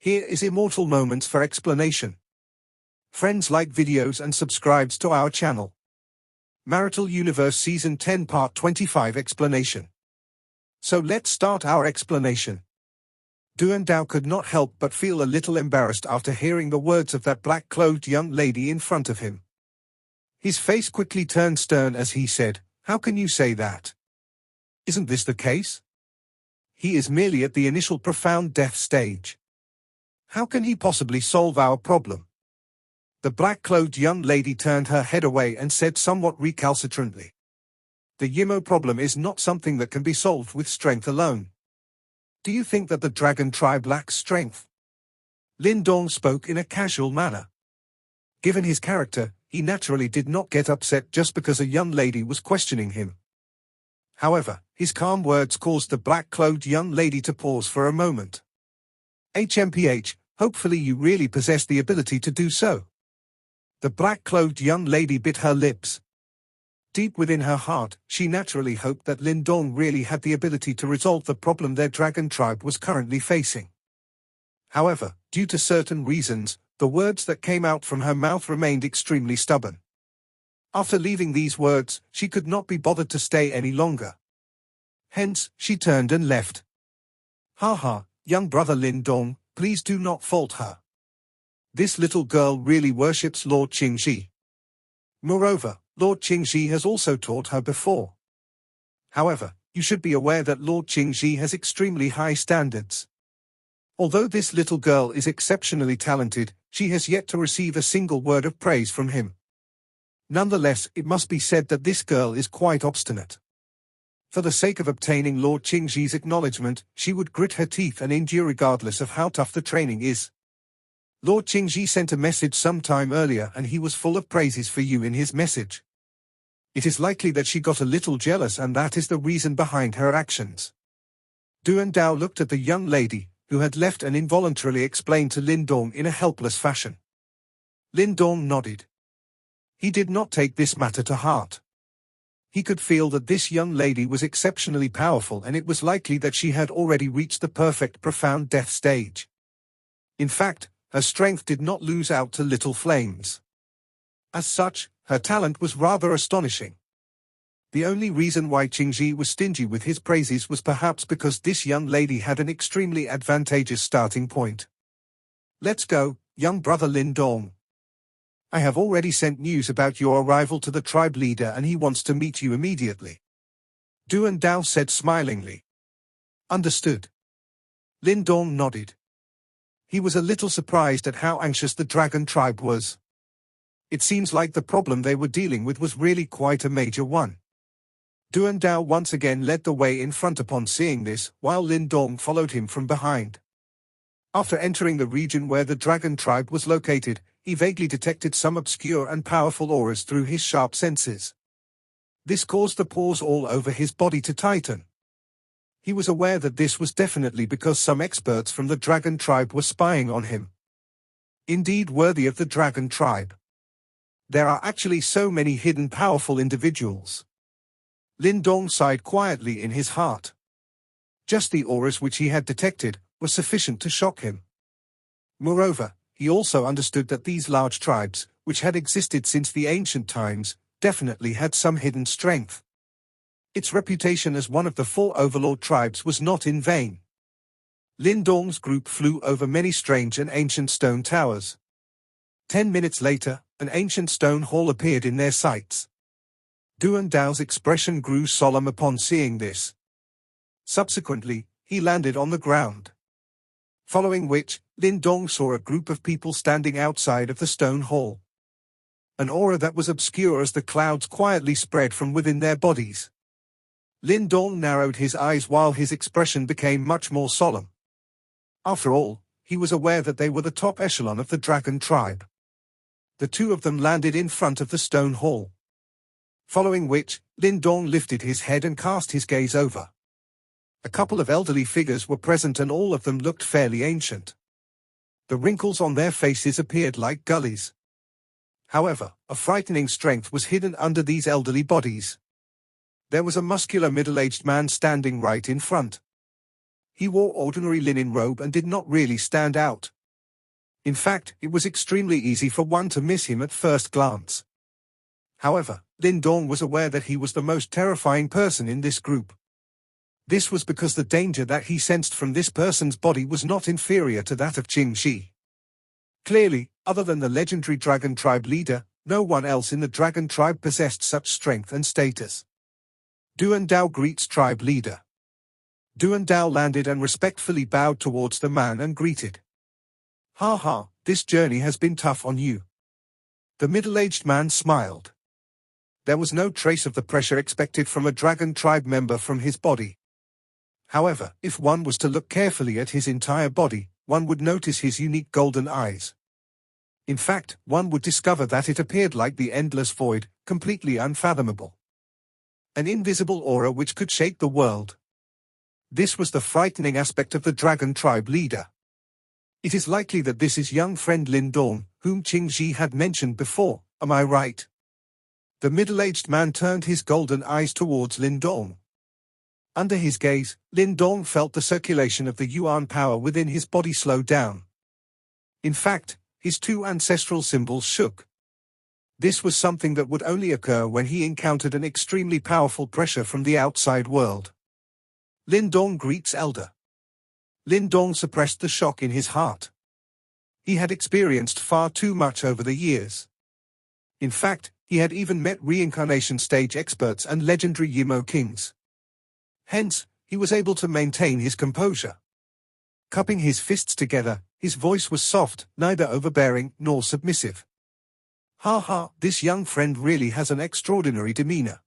Here is Immortal Moments for explanation. Friends, like videos and subscribes to our channel. Marital Universe Season 10 Part 25 Explanation. So let's start our explanation. Duan Dao could not help but feel a little embarrassed after hearing the words of that black-clothed young lady in front of him. His face quickly turned stern as he said, "How can you say that? Isn't this the case? He is merely at the initial profound death stage. How can he possibly solve our problem?" The black-clothed young lady turned her head away and said somewhat recalcitrantly, "The Yimo problem is not something that can be solved with strength alone. Do you think that the dragon tribe lacks strength?" Lin Dong spoke in a casual manner. Given his character, he naturally did not get upset just because a young lady was questioning him. However, his calm words caused the black-clothed young lady to pause for a moment. "HMPH, hopefully you really possess the ability to do so." The black-clothed young lady bit her lips. Deep within her heart, she naturally hoped that Lin Dong really had the ability to resolve the problem their dragon tribe was currently facing. However, due to certain reasons, the words that came out from her mouth remained extremely stubborn. After leaving these words, she could not be bothered to stay any longer. Hence, she turned and left. "Haha, young brother Lin Dong, please do not fault her. This little girl really worships Lord Qingxi. Moreover, Lord Qingxi has also taught her before. However, you should be aware that Lord Qingxi has extremely high standards. Although this little girl is exceptionally talented, she has yet to receive a single word of praise from him. Nonetheless, it must be said that this girl is quite obstinate. For the sake of obtaining Lord Qingxi's acknowledgement, she would grit her teeth and endure regardless of how tough the training is. Lord Qingxi sent a message some time earlier and he was full of praises for you in his message. It is likely that she got a little jealous and that is the reason behind her actions." Duan Dao looked at the young lady, who had left, and involuntarily explained to Lin Dong in a helpless fashion. Lin Dong nodded. He did not take this matter to heart. He could feel that this young lady was exceptionally powerful and it was likely that she had already reached the perfect profound death stage. In fact, her strength did not lose out to little flames. As such, her talent was rather astonishing. The only reason why Qingxi was stingy with his praises was perhaps because this young lady had an extremely advantageous starting point. "Let's go, young brother Lin Dong. I have already sent news about your arrival to the tribe leader and he wants to meet you immediately." Duan Dao said smilingly. "Understood." Lin Dong nodded. He was a little surprised at how anxious the dragon tribe was. It seems like the problem they were dealing with was really quite a major one. Duan Dao once again led the way in front upon seeing this, while Lin Dong followed him from behind. After entering the region where the dragon tribe was located, he vaguely detected some obscure and powerful auras through his sharp senses. This caused the pores all over his body to tighten. He was aware that this was definitely because some experts from the dragon tribe were spying on him. Indeed worthy of the dragon tribe. There are actually so many hidden powerful individuals. Lin Dong sighed quietly in his heart. Just the auras which he had detected were sufficient to shock him. Moreover, he also understood that these large tribes, which had existed since the ancient times, definitely had some hidden strength. Its reputation as one of the 4 overlord tribes was not in vain. Lin Dong's group flew over many strange and ancient stone towers. 10 minutes later, an ancient stone hall appeared in their sights. Duan Dao's expression grew solemn upon seeing this. Subsequently, he landed on the ground. Following which, Lin Dong saw a group of people standing outside of the stone hall. An aura that was obscure as the clouds quietly spread from within their bodies. Lin Dong narrowed his eyes while his expression became much more solemn. After all, he was aware that they were the top echelon of the dragon tribe. The two of them landed in front of the stone hall. Following which, Lin Dong lifted his head and cast his gaze over. A couple of elderly figures were present and all of them looked fairly ancient. The wrinkles on their faces appeared like gullies. However, a frightening strength was hidden under these elderly bodies. There was a muscular middle-aged man standing right in front. He wore ordinary linen robe and did not really stand out. In fact, it was extremely easy for one to miss him at first glance. However, Lin Dong was aware that he was the most terrifying person in this group. This was because the danger that he sensed from this person's body was not inferior to that of Qing Shi. Clearly, other than the legendary Dragon Tribe leader, no one else in the Dragon Tribe possessed such strength and status. Duan Dao greets tribe leader. Duan Dao landed and respectfully bowed towards the man and greeted. "Ha ha, this journey has been tough on you." The middle-aged man smiled. There was no trace of the pressure expected from a Dragon Tribe member from his body. However, if one was to look carefully at his entire body, one would notice his unique golden eyes. In fact, one would discover that it appeared like the endless void, completely unfathomable. An invisible aura which could shake the world. This was the frightening aspect of the Dragon Tribe leader. It is likely that this is young friend Lin Dong, whom Qing Shi had mentioned before, am I right? The middle-aged man turned his golden eyes towards Lin Dong. Under his gaze, Lin Dong felt the circulation of the Yuan power within his body slow down. In fact, his two ancestral symbols shook. This was something that would only occur when he encountered an extremely powerful pressure from the outside world. Lin Dong greets elder. Lin Dong suppressed the shock in his heart. He had experienced far too much over the years. In fact, he had even met reincarnation stage experts and legendary Yimo kings. Hence, he was able to maintain his composure. Cupping his fists together, his voice was soft, neither overbearing nor submissive. "Ha ha, this young friend really has an extraordinary demeanor.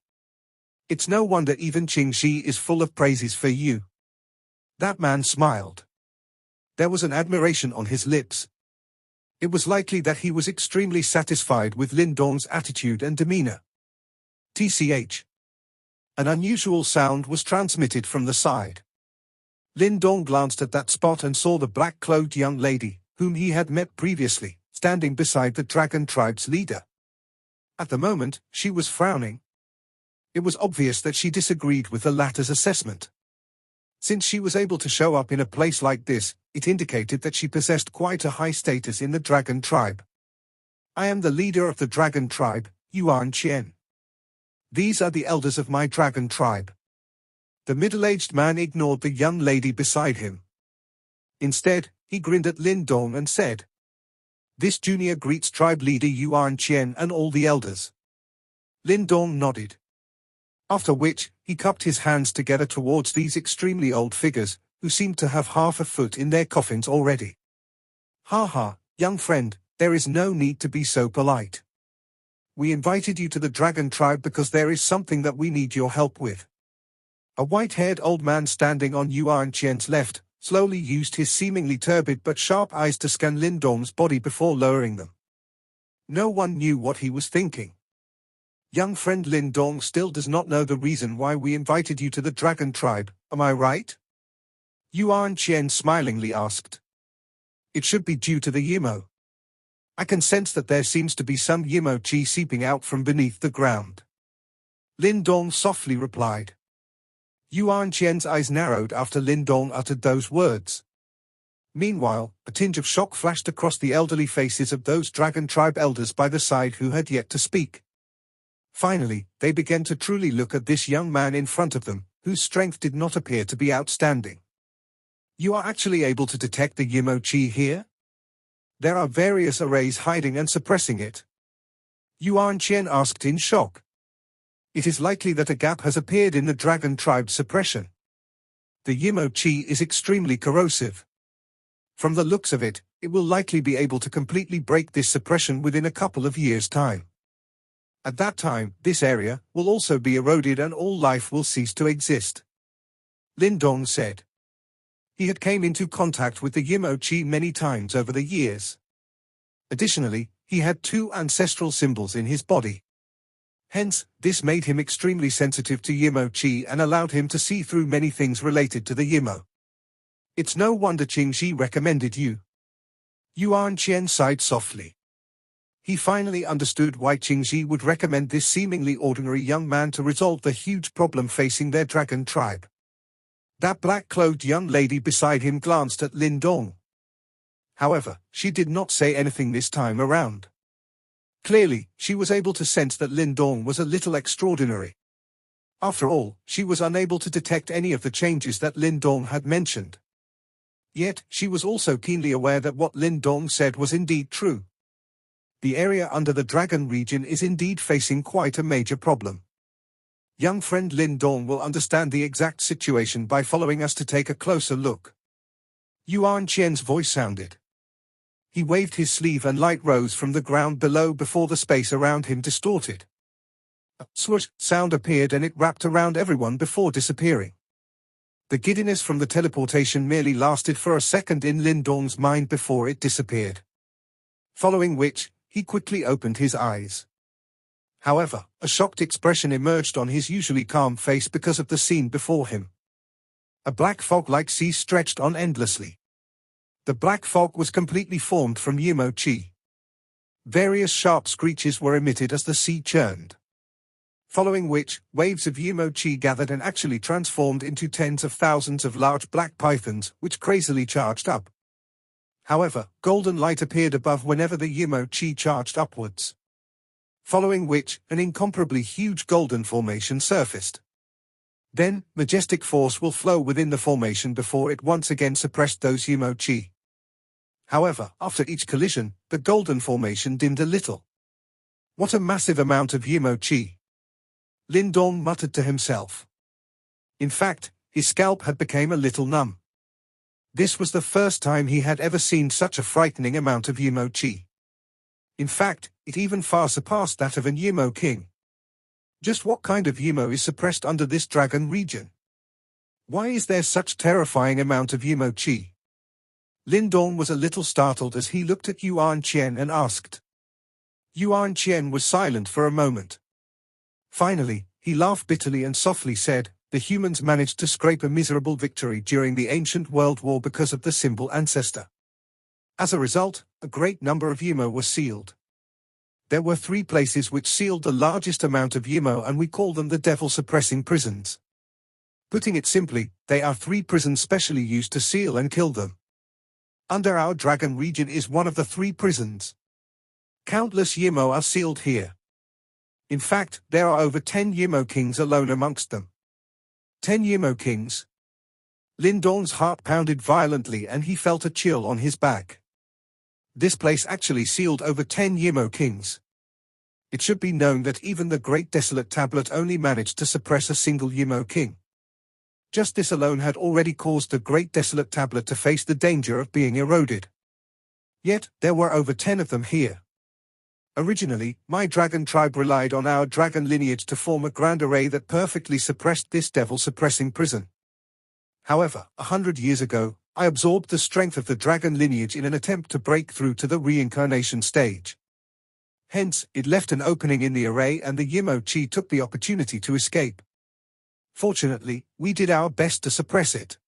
It's no wonder even Qing Shi is full of praises for you." That man smiled. There was an admiration on his lips. It was likely that he was extremely satisfied with Lin Dong's attitude and demeanor. TCH. An unusual sound was transmitted from the side. Lin Dong glanced at that spot and saw the black-clothed young lady, whom he had met previously, standing beside the Dragon Tribe's leader. At the moment, she was frowning. It was obvious that she disagreed with the latter's assessment. Since she was able to show up in a place like this, it indicated that she possessed quite a high status in the Dragon Tribe. "I am the leader of the Dragon Tribe, Yuan Qian. These are the elders of my Dragon Tribe." The middle-aged man ignored the young lady beside him. Instead, he grinned at Lin Dong and said, "This junior greets tribe leader Yuan Qian and all the elders." Lin Dong nodded. After which, he cupped his hands together towards these extremely old figures, who seemed to have half a foot in their coffins already. "Ha ha, young friend, there is no need to be so polite. We invited you to the Dragon Tribe because there is something that we need your help with." A white-haired old man standing on Yuan Qian's left, slowly used his seemingly turbid but sharp eyes to scan Lin Dong's body before lowering them. No one knew what he was thinking. "Young friend Lin Dong still does not know the reason why we invited you to the Dragon Tribe, am I right?" Yuan Qian smilingly asked. "It should be due to the Yimo. I can sense that there seems to be some Yimo chi seeping out from beneath the ground." Lin Dong softly replied. Yuan Qian's eyes narrowed after Lin Dong uttered those words. Meanwhile, a tinge of shock flashed across the elderly faces of those Dragon Tribe elders by the side who had yet to speak. Finally, they began to truly look at this young man in front of them, whose strength did not appear to be outstanding. "You are actually able to detect the Yimo Chi here? There are various arrays hiding and suppressing it?" Yuan Qian asked in shock. "It is likely that a gap has appeared in the Dragon Tribe's suppression. The Yimo Chi is extremely corrosive. From the looks of it, it will likely be able to completely break this suppression within a couple of years' time. At that time, this area will also be eroded and all life will cease to exist," Lin Dong said. He had came into contact with the Yimo Chi many times over the years. Additionally, he had two ancestral symbols in his body. Hence, this made him extremely sensitive to Yimo Chi and allowed him to see through many things related to the Yimo. "It's no wonder Qing Shi recommended you." Yuan Qian sighed softly. He finally understood why Qing Shi would recommend this seemingly ordinary young man to resolve the huge problem facing their Dragon Tribe. That black-clothed young lady beside him glanced at Lin Dong. However, she did not say anything this time around. Clearly, she was able to sense that Lin Dong was a little extraordinary. After all, she was unable to detect any of the changes that Lin Dong had mentioned. Yet, she was also keenly aware that what Lin Dong said was indeed true. The area under the Dragon region is indeed facing quite a major problem. Young friend Lin Dong will understand the exact situation by following us to take a closer look. Yuan Qian's voice sounded. He waved his sleeve and light rose from the ground below before the space around him distorted. A swoosh sound appeared and it wrapped around everyone before disappearing. The giddiness from the teleportation merely lasted for a second in Lin Dong's mind before it disappeared. Following which, he quickly opened his eyes. However, a shocked expression emerged on his usually calm face because of the scene before him. A black fog-like sea stretched on endlessly. The black fog was completely formed from Yimo Qi. Various sharp screeches were emitted as the sea churned. Following which, waves of Yimo Qi gathered and actually transformed into tens of thousands of large black pythons, which crazily charged up. However, golden light appeared above whenever the Yimo Qi charged upwards. Following which, an incomparably huge golden formation surfaced. Then, majestic force will flow within the formation before it once again suppressed those Yimo Qi. However, after each collision, the golden formation dimmed a little. What a massive amount of Yimo Qi! Lin Dong muttered to himself. In fact, his scalp had become a little numb. This was the first time he had ever seen such a frightening amount of Yimo Qi. In fact, it even far surpassed that of an Yimo king. Just what kind of Yimo is suppressed under this dragon region? Why is there such terrifying amount of Yimo Qi? Lin Dong was a little startled as he looked at Yuan Qian and asked. Yuan Qian was silent for a moment. Finally, he laughed bitterly and softly said, "The humans managed to scrape a miserable victory during the ancient world war because of the symbol ancestor. As a result, a great number of Yimo were sealed. There were 3 places which sealed the largest amount of Yimo and we call them the devil-suppressing prisons. Putting it simply, they are 3 prisons specially used to seal and kill them. Under our dragon region is one of the 3 prisons. Countless Yimo are sealed here. In fact, there are over 10 Yimo kings alone amongst them." 10 Yimo kings? Lin Dong's heart pounded violently and he felt a chill on his back. This place actually sealed over 10 Yimo kings. It should be known that even the Great Desolate Tablet only managed to suppress a single Yimo king. Just this alone had already caused the Great Desolate Tablet to face the danger of being eroded. Yet, there were over 10 of them here. Originally, my dragon tribe relied on our dragon lineage to form a grand array that perfectly suppressed this devil-suppressing prison. However, 100 years ago, I absorbed the strength of the dragon lineage in an attempt to break through to the reincarnation stage. Hence, it left an opening in the array and the Yimo Qi took the opportunity to escape. Fortunately, we did our best to suppress it.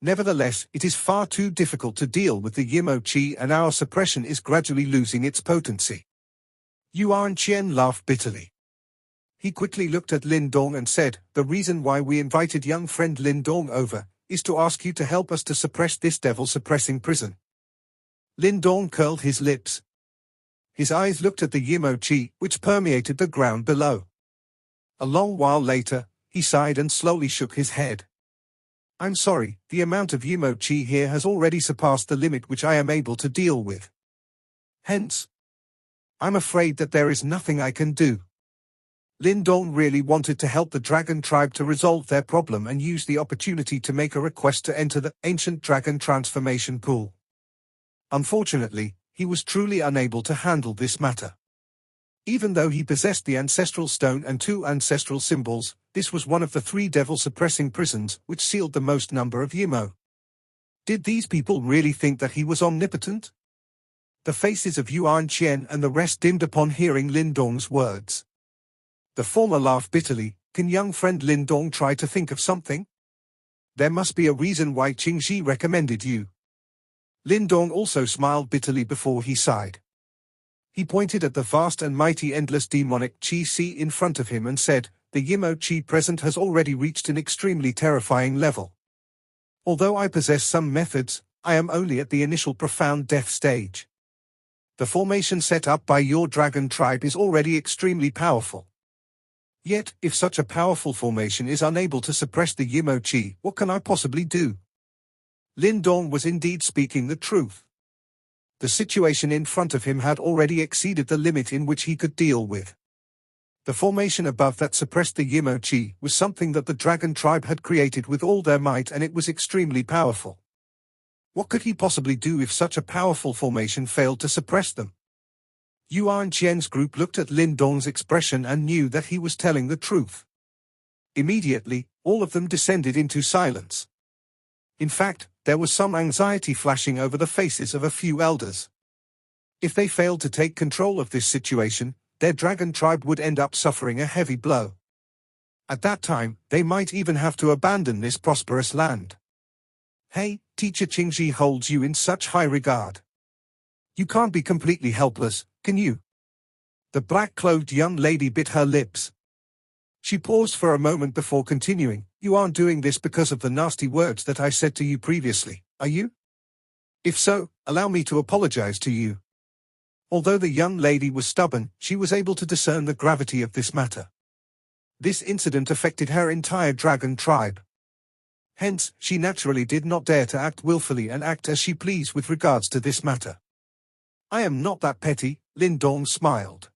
Nevertheless, it is far too difficult to deal with the Yimo Qi and our suppression is gradually losing its potency. Yuan Qian laughed bitterly. He quickly looked at Lin Dong and said, "The reason why we invited young friend Lin Dong over, is to ask you to help us to suppress this devil-suppressing prison." Lin Dong curled his lips. His eyes looked at the Yimo Qi, which permeated the ground below. A long while later, he sighed and slowly shook his head. "I'm sorry, the amount of Yimo Qi here has already surpassed the limit which I am able to deal with. Hence, I'm afraid that there is nothing I can do." Lin Dong really wanted to help the dragon tribe to resolve their problem and use the opportunity to make a request to enter the ancient dragon transformation pool. Unfortunately, he was truly unable to handle this matter. Even though he possessed the ancestral stone and 2 ancestral symbols, this was one of the 3 devil-suppressing prisons which sealed the most number of Yimo. Did these people really think that he was omnipotent? The faces of Yuan Qian and the rest dimmed upon hearing Lin Dong's words. The former laughed bitterly. "Can young friend Lin Dong try to think of something? There must be a reason why Qingxi recommended you." Lin Dong also smiled bitterly before he sighed. He pointed at the vast and mighty endless demonic Qi sea in front of him and said, "The Yimo Qi present has already reached an extremely terrifying level. Although I possess some methods, I am only at the initial profound death stage. The formation set up by your dragon tribe is already extremely powerful. Yet, if such a powerful formation is unable to suppress the Yimo Chi, what can I possibly do? Lin Dong was indeed speaking the truth. The situation in front of him had already exceeded the limit in which he could deal with. The formation above that suppressed the Yimo Chi was something that the dragon tribe had created with all their might, and it was extremely powerful. What could he possibly do if such a powerful formation failed to suppress them? Yuan Qian's group looked at Lin Dong's expression and knew that he was telling the truth. Immediately, all of them descended into silence. In fact, there was some anxiety flashing over the faces of a few elders. If they failed to take control of this situation, their dragon tribe would end up suffering a heavy blow. At that time, they might even have to abandon this prosperous land. Hey, Teacher Qingji holds you in such high regard. You can't be completely helpless, can you? The black-clothed young lady bit her lips. She paused for a moment before continuing. You aren't doing this because of the nasty words that I said to you previously, are you? If so, allow me to apologize to you. Although the young lady was stubborn, she was able to discern the gravity of this matter. This incident affected her entire dragon tribe. Hence, she naturally did not dare to act willfully and act as she pleased with regards to this matter. I am not that petty, Lin Dong smiled.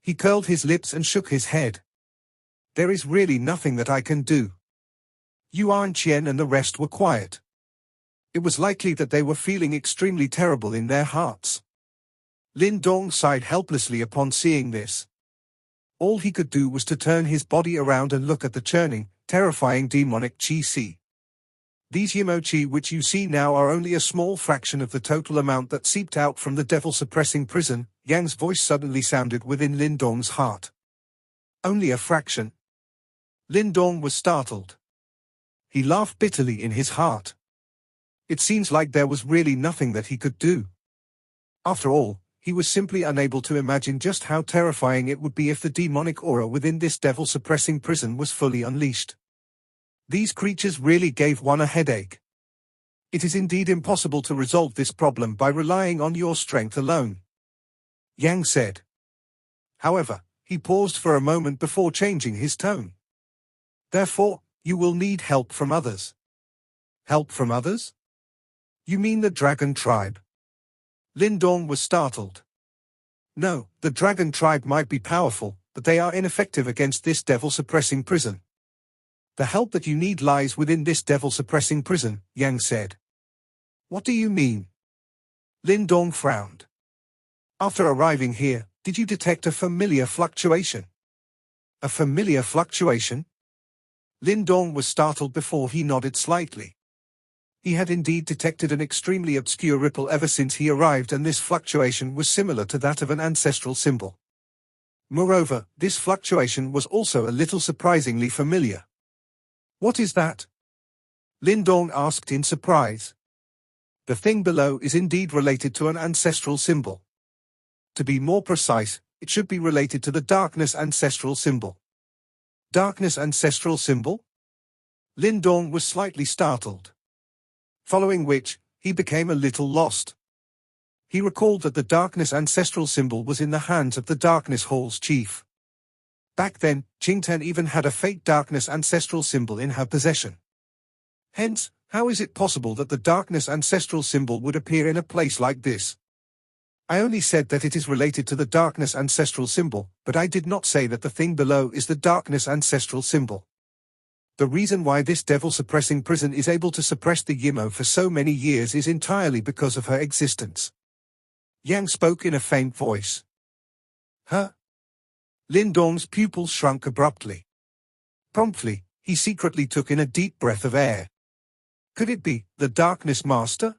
He curled his lips and shook his head. There is really nothing that I can do. Yuan Qian and the rest were quiet. It was likely that they were feeling extremely terrible in their hearts. Lin Dong sighed helplessly upon seeing this. All he could do was to turn his body around and look at the churning, terrifying demonic Qi. These Yimo Chi which you see now are only a small fraction of the total amount that seeped out from the devil-suppressing prison, Yang's voice suddenly sounded within Lin Dong's heart. Only a fraction? Lin Dong was startled. He laughed bitterly in his heart. It seems like there was really nothing that he could do. After all, he was simply unable to imagine just how terrifying it would be if the demonic aura within this devil-suppressing prison was fully unleashed. These creatures really gave one a headache. It is indeed impossible to resolve this problem by relying on your strength alone, Yang said. However, he paused for a moment before changing his tone. Therefore, you will need help from others. Help from others? You mean the dragon tribe? Lin Dong was startled. No, the dragon tribe might be powerful, but they are ineffective against this devil-suppressing prison. The help that you need lies within this devil-suppressing prison, Yang said. What do you mean? Lin Dong frowned. After arriving here, did you detect a familiar fluctuation? A familiar fluctuation? Lin Dong was startled before he nodded slightly. He had indeed detected an extremely obscure ripple ever since he arrived, and this fluctuation was similar to that of an ancestral symbol. Moreover, this fluctuation was also a little surprisingly familiar. What is that? Lin Dong asked in surprise. The thing below is indeed related to an ancestral symbol. To be more precise, it should be related to the darkness ancestral symbol. Darkness ancestral symbol? Lin Dong was slightly startled. Following which, he became a little lost. He recalled that the darkness ancestral symbol was in the hands of the Darkness Hall's chief. Back then, Qingten even had a fake darkness ancestral symbol in her possession. Hence, how is it possible that the darkness ancestral symbol would appear in a place like this? I only said that it is related to the darkness ancestral symbol, but I did not say that the thing below is the darkness ancestral symbol. The reason why this devil-suppressing prison is able to suppress the Yimo for so many years is entirely because of her existence. Yang spoke in a faint voice. Huh? Lin Dong's pupils shrunk abruptly. Promptly, he secretly took in a deep breath of air. Could it be the Darkness Master?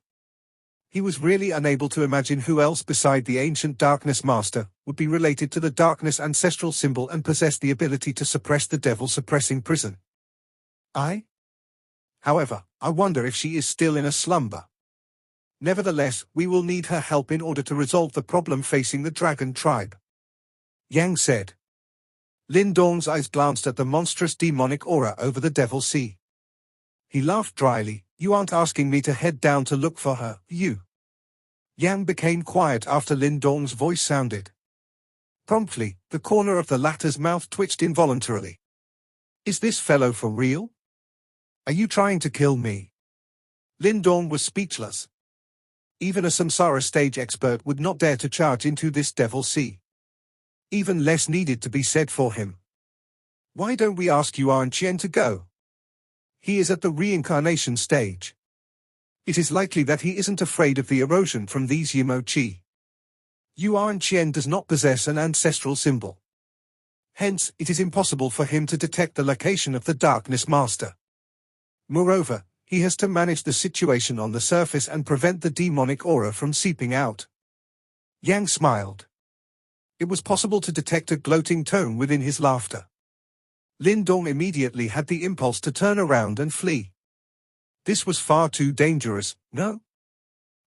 He was really unable to imagine who else beside the ancient Darkness Master would be related to the darkness ancestral symbol and possess the ability to suppress the devil-suppressing prison. However, I wonder if she is still in a slumber. Nevertheless, we will need her help in order to resolve the problem facing the dragon tribe, Yang said. Lin Dong's eyes glanced at the monstrous demonic aura over the Devil Sea. He laughed dryly. You aren't asking me to head down to look for her, you. Yang became quiet after Lin Dong's voice sounded. Promptly, the corner of the latter's mouth twitched involuntarily. Is this fellow for real? Are you trying to kill me? Lin Dong was speechless. Even a samsara stage expert would not dare to charge into this devil sea. Even less needed to be said for him. Why don't we ask Yuan Qian to go? He is at the reincarnation stage. It is likely that he isn't afraid of the erosion from these Yimo Qi. Yuan Qian does not possess an ancestral symbol. Hence, it is impossible for him to detect the location of the Darkness Master. Moreover, he has to manage the situation on the surface and prevent the demonic aura from seeping out. Yang smiled. It was possible to detect a gloating tone within his laughter. Lin Dong immediately had the impulse to turn around and flee. This was far too dangerous, no?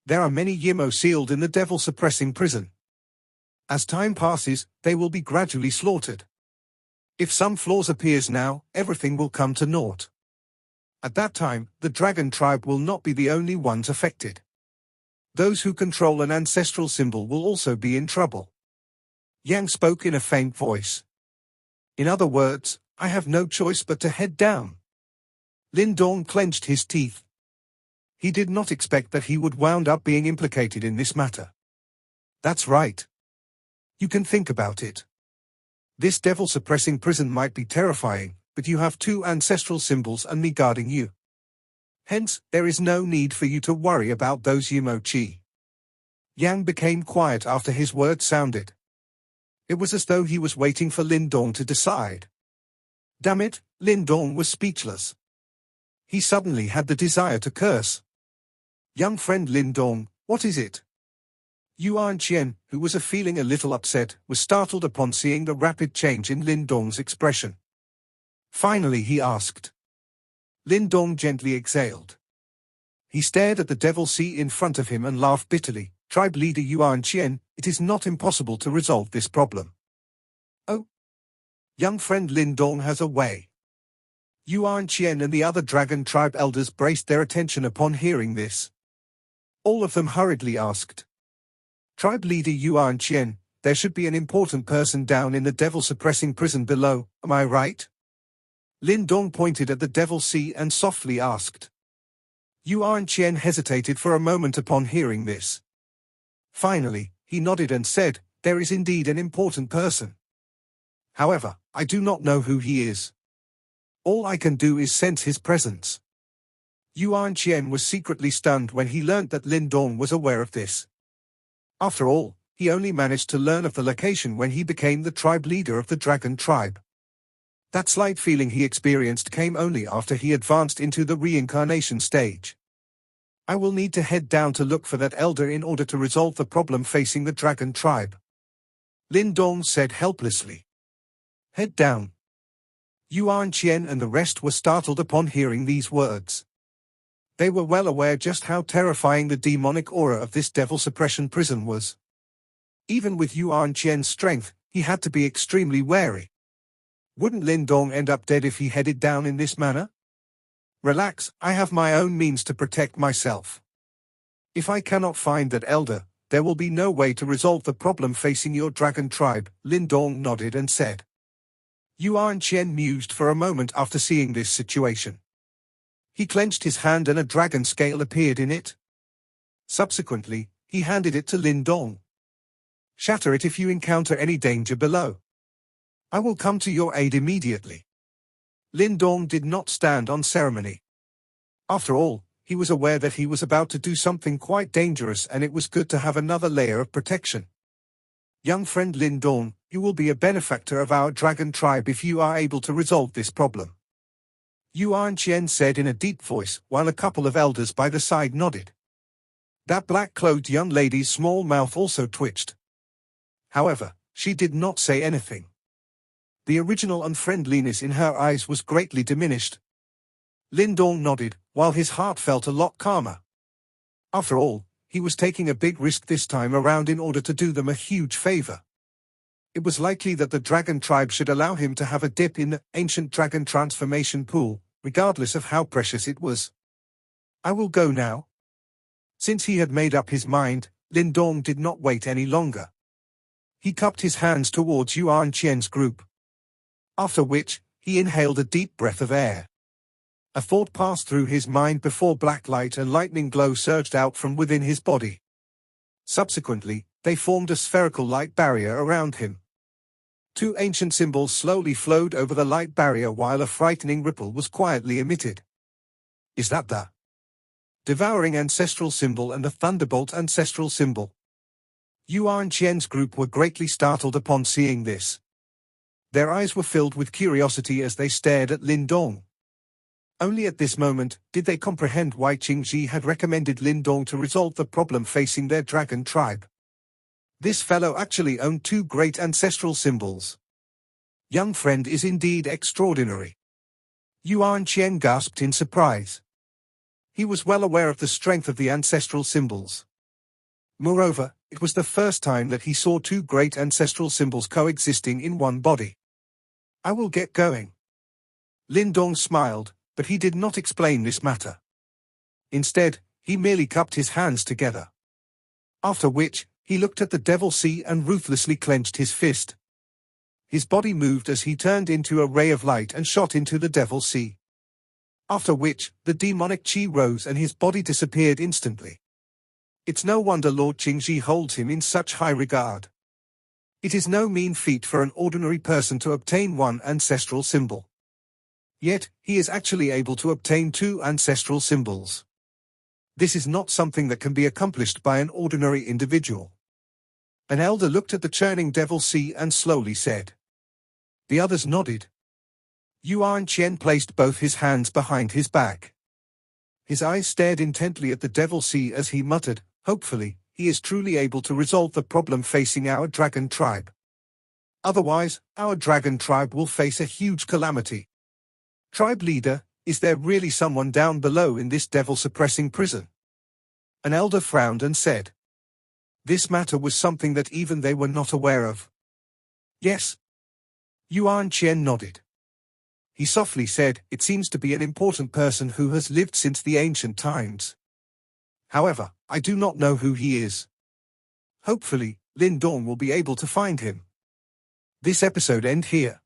There are many Yimo sealed in the devil-suppressing prison. As time passes, they will be gradually slaughtered. If some flaws appears now, everything will come to naught. At that time, the dragon tribe will not be the only ones affected. Those who control an ancestral symbol will also be in trouble. Yang spoke in a faint voice. In other words, I have no choice but to head down. Lin Dong clenched his teeth. He did not expect that he would wound up being implicated in this matter. That's right. You can think about it. This devil-suppressing prison might be terrifying, but you have two ancestral symbols and me guarding you. Hence, there is no need for you to worry about those Yimo Qi. Yang became quiet after his words sounded. It was as though he was waiting for Lin Dong to decide. Damn it, Lin Dong was speechless. He suddenly had the desire to curse. Young friend Lin Dong, what is it? Yuan Qian, who was feeling a little upset, was startled upon seeing the rapid change in Lin Dong's expression. Finally he asked. Lin Dong gently exhaled. He stared at the devil sea in front of him and laughed bitterly. Tribe leader Yuan Qian, it is not impossible to resolve this problem. Oh? Young friend Lin Dong has a way. Yuan Qian and the other dragon tribe elders braced their attention upon hearing this. All of them hurriedly asked. Tribe leader Yuan Qian, there should be an important person down in the devil-suppressing prison below, am I right? Lin Dong pointed at the devil sea and softly asked. Yuan Qian hesitated for a moment upon hearing this. Finally, he nodded and said, there is indeed an important person. However, I do not know who he is. All I can do is sense his presence. Yuan Qian was secretly stunned when he learnt that Lin Dong was aware of this. After all, he only managed to learn of the location when he became the tribe leader of the dragon tribe. That slight feeling he experienced came only after he advanced into the reincarnation stage. I will need to head down to look for that elder in order to resolve the problem facing the dragon tribe. Lin Dong said helplessly. Head down. Yuan Qian and the rest were startled upon hearing these words. They were well aware just how terrifying the demonic aura of this devil suppression prison was. Even with Yuan Qian's strength, he had to be extremely wary. Wouldn't Lin Dong end up dead if he headed down in this manner? Relax, I have my own means to protect myself. If I cannot find that elder, there will be no way to resolve the problem facing your dragon tribe, Lin Dong nodded and said. Yuan Qian mused for a moment after seeing this situation. He clenched his hand and a dragon scale appeared in it. Subsequently, he handed it to Lin Dong. Shatter it if you encounter any danger below. I will come to your aid immediately. Lin Dong did not stand on ceremony. After all, he was aware that he was about to do something quite dangerous and it was good to have another layer of protection. Young friend Lin Dong, you will be a benefactor of our dragon tribe if you are able to resolve this problem. Yuan Qian said in a deep voice, while a couple of elders by the side nodded. That black-clothed young lady's small mouth also twitched. However, she did not say anything. The original unfriendliness in her eyes was greatly diminished. Lin Dong nodded, while his heart felt a lot calmer. After all, he was taking a big risk this time around in order to do them a huge favor. It was likely that the dragon tribe should allow him to have a dip in the ancient dragon transformation pool, regardless of how precious it was. I will go now. Since he had made up his mind, Lin Dong did not wait any longer. He cupped his hands towards Yuan Qian's group. After which, he inhaled a deep breath of air. A thought passed through his mind before black light and lightning glow surged out from within his body. Subsequently, they formed a spherical light barrier around him. Two ancient symbols slowly flowed over the light barrier while a frightening ripple was quietly emitted. Is that the devouring ancestral symbol and the thunderbolt ancestral symbol? Yuan Qian's group were greatly startled upon seeing this. Their eyes were filled with curiosity as they stared at Lin Dong. Only at this moment did they comprehend why Qingji had recommended Lin Dong to resolve the problem facing their dragon tribe. This fellow actually owned two great ancestral symbols. Young friend is indeed extraordinary. Yuan Qian gasped in surprise. He was well aware of the strength of the ancestral symbols. Moreover, it was the first time that he saw two great ancestral symbols coexisting in one body. I will get going. Lin Dong smiled, but he did not explain this matter. Instead, he merely cupped his hands together. After which, he looked at the Devil Sea and ruthlessly clenched his fist. His body moved as he turned into a ray of light and shot into the Devil Sea. After which, the demonic chi rose and his body disappeared instantly. It's no wonder Lord Qingji holds him in such high regard. It is no mean feat for an ordinary person to obtain one ancestral symbol. Yet, he is actually able to obtain two ancestral symbols. This is not something that can be accomplished by an ordinary individual. An elder looked at the churning Devil Sea and slowly said. The others nodded. Yuan Qian placed both his hands behind his back. His eyes stared intently at the Devil Sea as he muttered, hopefully, he is truly able to resolve the problem facing our dragon tribe. Otherwise, our dragon tribe will face a huge calamity. Tribe leader, is there really someone down below in this devil-suppressing prison? An elder frowned and said. This matter was something that even they were not aware of. Yes. Yuan Qian nodded. He softly said, it seems to be an important person who has lived since the ancient times. However, I do not know who he is. Hopefully, Lin Dong will be able to find him. This episode ends here.